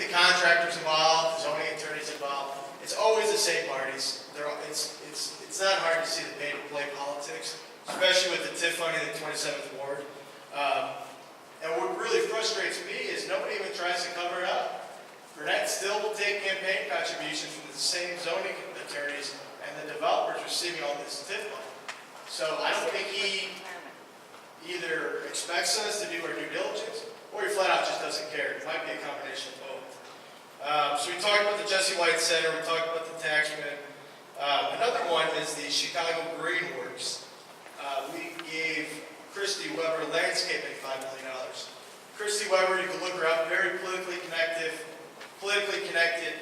the contractors involved, the zoning attorneys involved. It's always the same parties. It's not hard to see the pay-to-play politics, especially with the TIF funding in the 27th Ward. And what really frustrates me is nobody even tries to cover it up. Burnett still will take campaign contributions from the same zoning attorneys and the developers receiving all this TIF money. So I don't think he either expects us to do our due diligence or he flat out just doesn't care. It might be a combination of both. So we talked about the Jesse White Center, we talked about the taxman. Another one is the Chicago Green Works. We gave Christy Weber Landscaping $5 million. Christy Weber, you can look her up, very politically connected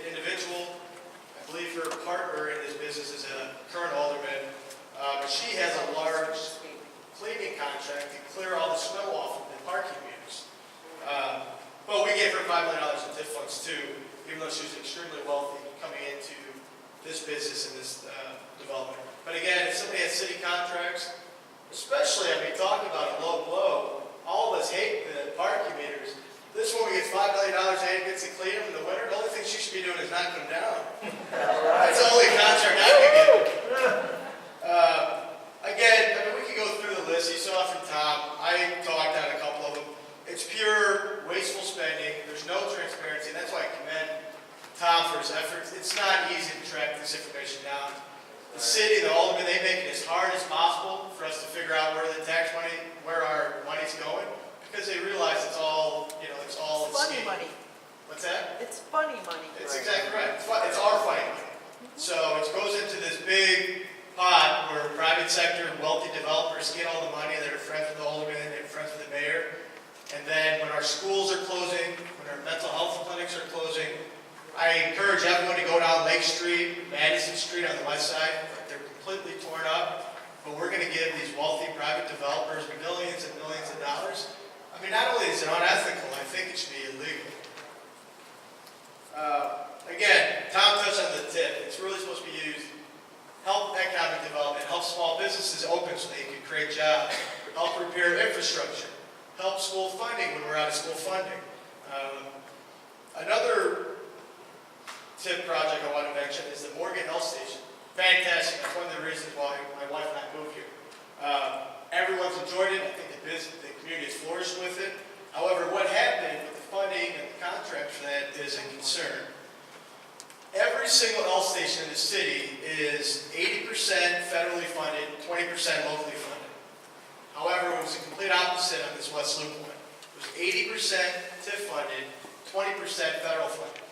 individual. I believe her partner in this business is a current alderman. But she has a large cleaning contract to clear all the snow off of the parking meters. But we gave her $5 million in TIF funds too, even though she was extremely wealthy coming into this business and this development. But again, if somebody has city contracts, especially, I mean, talking about a low blow, all of us hate the parking meters. This woman gets $5 million and gets to clean them in the winter. The only thing she should be doing is knocking them down. That's the only contract I could get. Again, I mean, we could go through the list. You saw from Tom. I talked on a couple of them. It's pure wasteful spending. There's no transparency. That's why I commend Tom for his efforts. It's not easy to track this information down. The city, the aldermen, they make it as hard as possible for us to figure out where the tax money, where our money's going, because they realize it's all, you know, it's all funny money. What's that? It's funny money. It's exactly right. It's our funny money. So it goes into this big pot where private sector, wealthy developers get all the money. They're friends with the alderman, they're friends with the mayor. And then when our schools are closing, when our mental health clinics are closing, I encourage everyone to go down Lake Street, Madison Street on the west side. They're completely torn up, but we're going to give these wealthy private developers millions and millions of dollars. I mean, not only is it unethical, I think it should be illegal. Again, Tom touched on the TIF. It's really supposed to be used, help economic development, help small businesses open so they can create jobs, help repair infrastructure, help school funding when we're out of school funding. Another TIF project I want to mention is the Morgan Health Station. Fantastic. That's one of the reasons why my wife and I moved here. Everyone's enjoyed it. I think the community has flourished with it. However, what happened with the funding and the contract for that is a concern. Every single health station in the city is 80% federally funded, 20% locally funded. However, it was the complete opposite on this West Loop one. It was 80% TIF funded, 20% federal funded.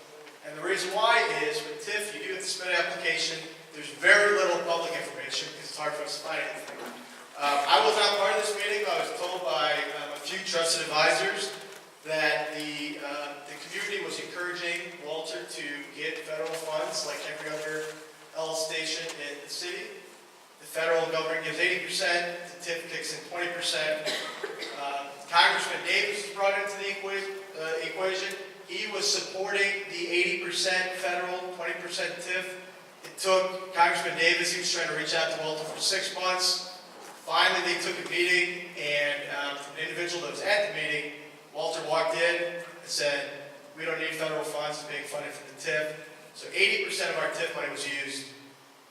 And the reason why is with TIF, you do have to submit an application. There's very little public information because it's hard for us to find anything. I was not part of this meeting, but I was told by a few trusted advisors that the community was encouraging Walter to get federal funds like every other health station in the city. The federal government gives 80%, the TIF kicks in 20%. Congressman Davis was brought into the equation. He was supporting the 80% federal, 20% TIF. It took Congressman Davis, he was trying to reach out to Walter for 6 months. Finally, they took a meeting, and from an individual that was at the meeting, Walter walked in and said, we don't need federal funds, it's being funded from the TIF. So 80% of our TIF money was used,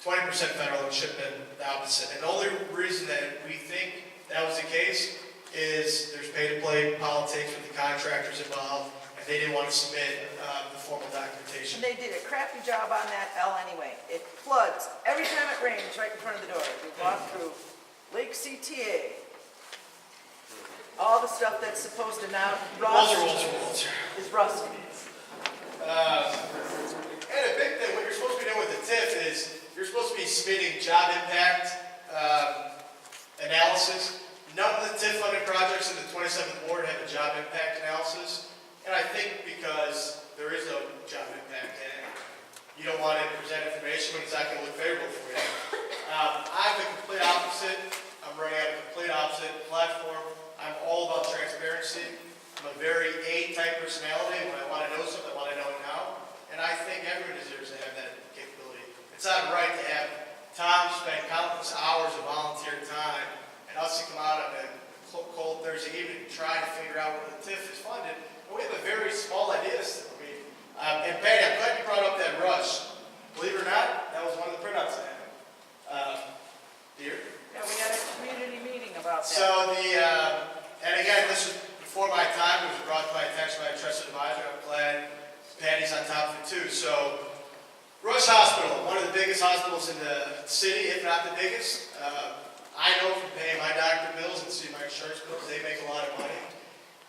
20% federal, and should have been the opposite. And the only reason that we think that was the case is there's pay-to-play politics with the contractors involved, and they didn't want to submit the formal documentation. And they did a crappy job on that L anyway. It floods every time it rains right in front of the door. We walk through Lake CTA. All the stuff that's supposed to now rust is rusting. And a big thing, what you're supposed to be doing with the TIF is you're supposed to be submitting job impact analysis. None of the TIF funded projects in the 27th Ward have a job impact analysis. And I think because there is no job impact and you don't want to present information when it's not going to look favorable for you. I'm the complete opposite. I'm running on a complete opposite platform. I'm all about transparency. I'm a very A-type personality. When I want to know something, I want to know it now. And I think everyone deserves to have that capability. It's not right to have Tom spend countless hours of volunteer time and us to come out on a cold Thursday evening and try to figure out where the TIF is funded. And we have a very small idea system. I mean, I my trusted advisor. I'm glad Patty's on top of it too. So, Rush Hospital, one of the biggest hospitals in the city, if not the biggest. I know from paying my doctor bills and see my insurance bills, they make a lot of money.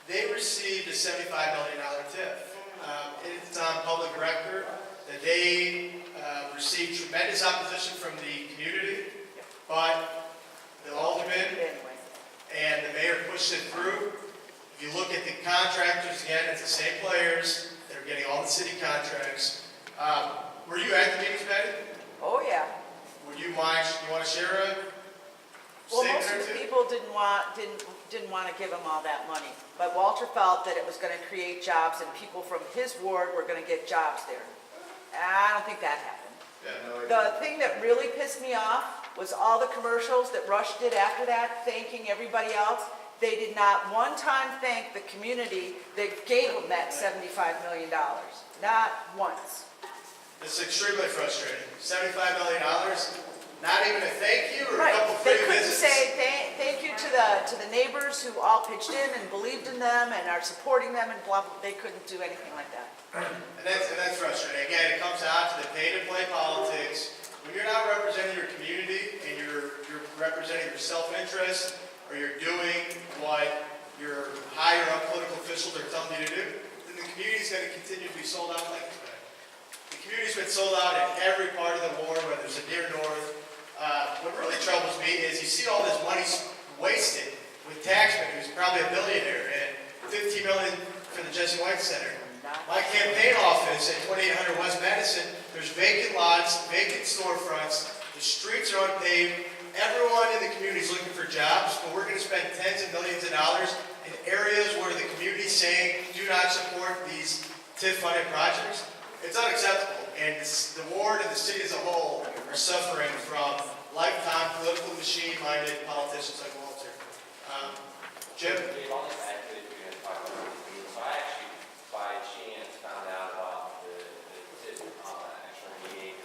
They received a $75 million TIF. It's on public record that they received tremendous opposition from the community, but the alderman and the mayor pushed it through. If you look at the contractors, again, it's the same players that are getting all the city contracts. Were you at the meetings, Patty? Oh, yeah. Would you mind, you want to share a Well, statement most or of the two? people didn't want to give him all that money. But Walter felt that it was going to create jobs and people from his ward were going to get jobs there. And I don't think that happened. Yeah, no, The thing that really pissed me off was all the commercials that Rush did after that, thanking everybody else. They did not one time thank the community that gave them that $75 million. Not once. it's extremely frustrating. $75 million, not even a thank you or a Right. couple They free couldn't visits. say thank you to the neighbors who all pitched in and believed in them and are supporting them and blah, blah. They couldn't do anything like that. And that's frustrating. Again, it comes down to the pay-to-play politics. When you're not representing your community and you're representing your self-interest or you're doing what your higher-up political officials are telling you to do, then the community's going to continue to be sold out like that. The community's been sold out in every part of the ward, whether it's a near north. What really troubles me is you see all this money wasted with Taxman, who's probably a billionaire, and $15 million for the Jesse White Center. My campaign office at 2800 West Madison, there's vacant lots, vacant storefronts, the streets are unpaved, everyone in the community is looking for jobs, but we're going to spend tens of millions of dollars in areas where the community is saying do not support these TIF-funded projects. It's unacceptable, and the ward and the city as a whole are suffering from lifetime political machine-minded politicians like Walter. Jim? Dave, I'll just add to it, you're going to talk about the meeting. So I actually, by chance, found out about the actual meeting.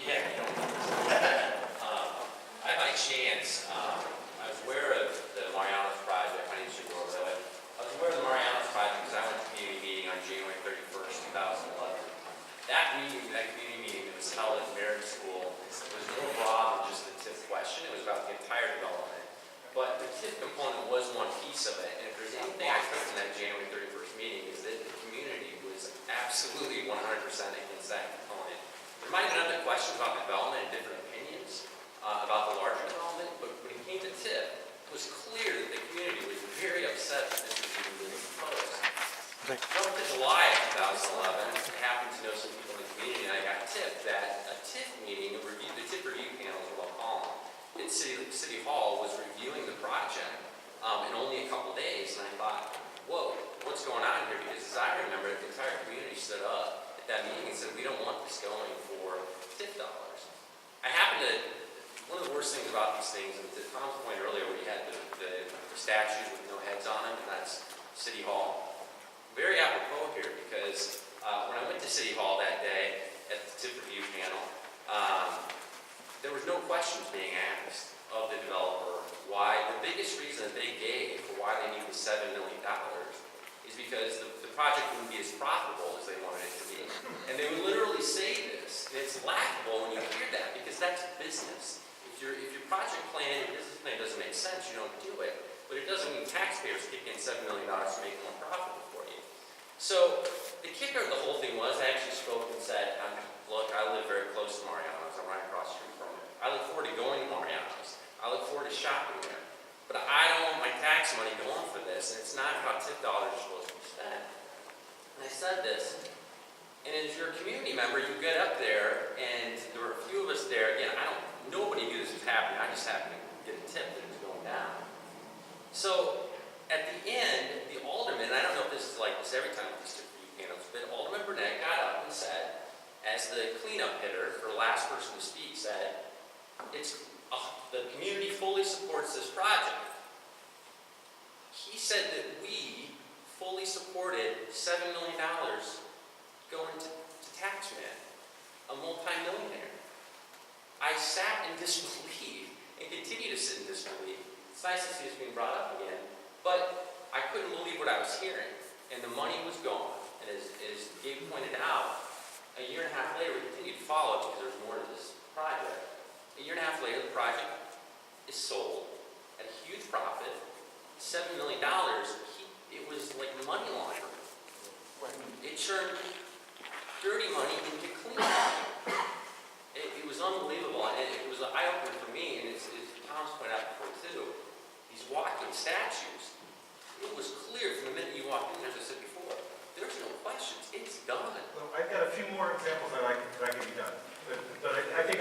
Yeah, you don't know. By chance, I was aware of the Marianas project. My name's Jim Gorilla. I was aware of the Marianas project because I went to the community meeting on January 31st, 2011. That community meeting that was held at Merritt School was more broad than just the TIF question. It was about the entire development. But the TIF component was one piece of it, and if there's anything I took from that January 31st meeting is that the community was absolutely 100% against that component. There might have been other questions about development and different opinions about the larger development, but when it came to TIF, it was clear that the community was very upset that this was being proposed. Jump to July of 2011, I happened to know some people in the community, and I got tipped that a TIF meeting, the TIF review panel is what I'll call them, at City Hall was reviewing the project in only a couple days, and I thought, whoa, what's going on here? Because as I remember it, the entire community stood up at that meeting and said, we don't want this going for TIF dollars. I happen to, one of the worst things about these things, and to Tom's point earlier, where you had the statues with no heads on them, and that's City Hall. Very apropos here, because when I went to City Hall that day at the TIF review panel, there was no questions being asked of the developer why. The biggest reason that they gave for why they needed $7 million is because the project wouldn't be as profitable as they wanted it to be. And they would literally say this, and it's laughable when you hear that, because that's business. If your project plan, your business plan doesn't make sense, you don't do it. But it doesn't mean taxpayers kick in $7 million to make it more profitable for you. So the kicker of the whole thing was, I actually spoke and said, look, I live very close to Marianas. I'm right across the street from it. I look forward to going to Marianas. I look forward to shopping there. But I don't want my tax money going for this, and it's not how TIF dollars are supposed to be spent. And I said this, and as your community member, you get up there, and there were a few of us there. Again, nobody knew this was happening. I just happened to get a tip that it was going down. So at the end, the alderman, and I don't know if this is like this every time with these TIF panels, but Alderman Burnett got up and said, as the cleanup hitter, for the last person to speak, said, the community fully supports this project. He said that we fully supported $7 million going to Taxman, a multi-millionaire. I sat in disbelief and continue to sit in disbelief. It's nice to see this being brought up again, but I couldn't believe believe what I was hearing, and the money was gone. And as Gabe pointed out, a year and a half later, we continued to follow it because there's more to this project. A year and a half later, the project is sold at a huge profit, $7 million. It was like money laundering. It turned dirty money into clean money. It was unbelievable, and it was an eye-opener for me, and as Tom's pointed out before too, these walking statues, it was clear from the minute you walked in, as I said before, there's no questions, it's done. Well, I've got a few more examples that I can be done, but I think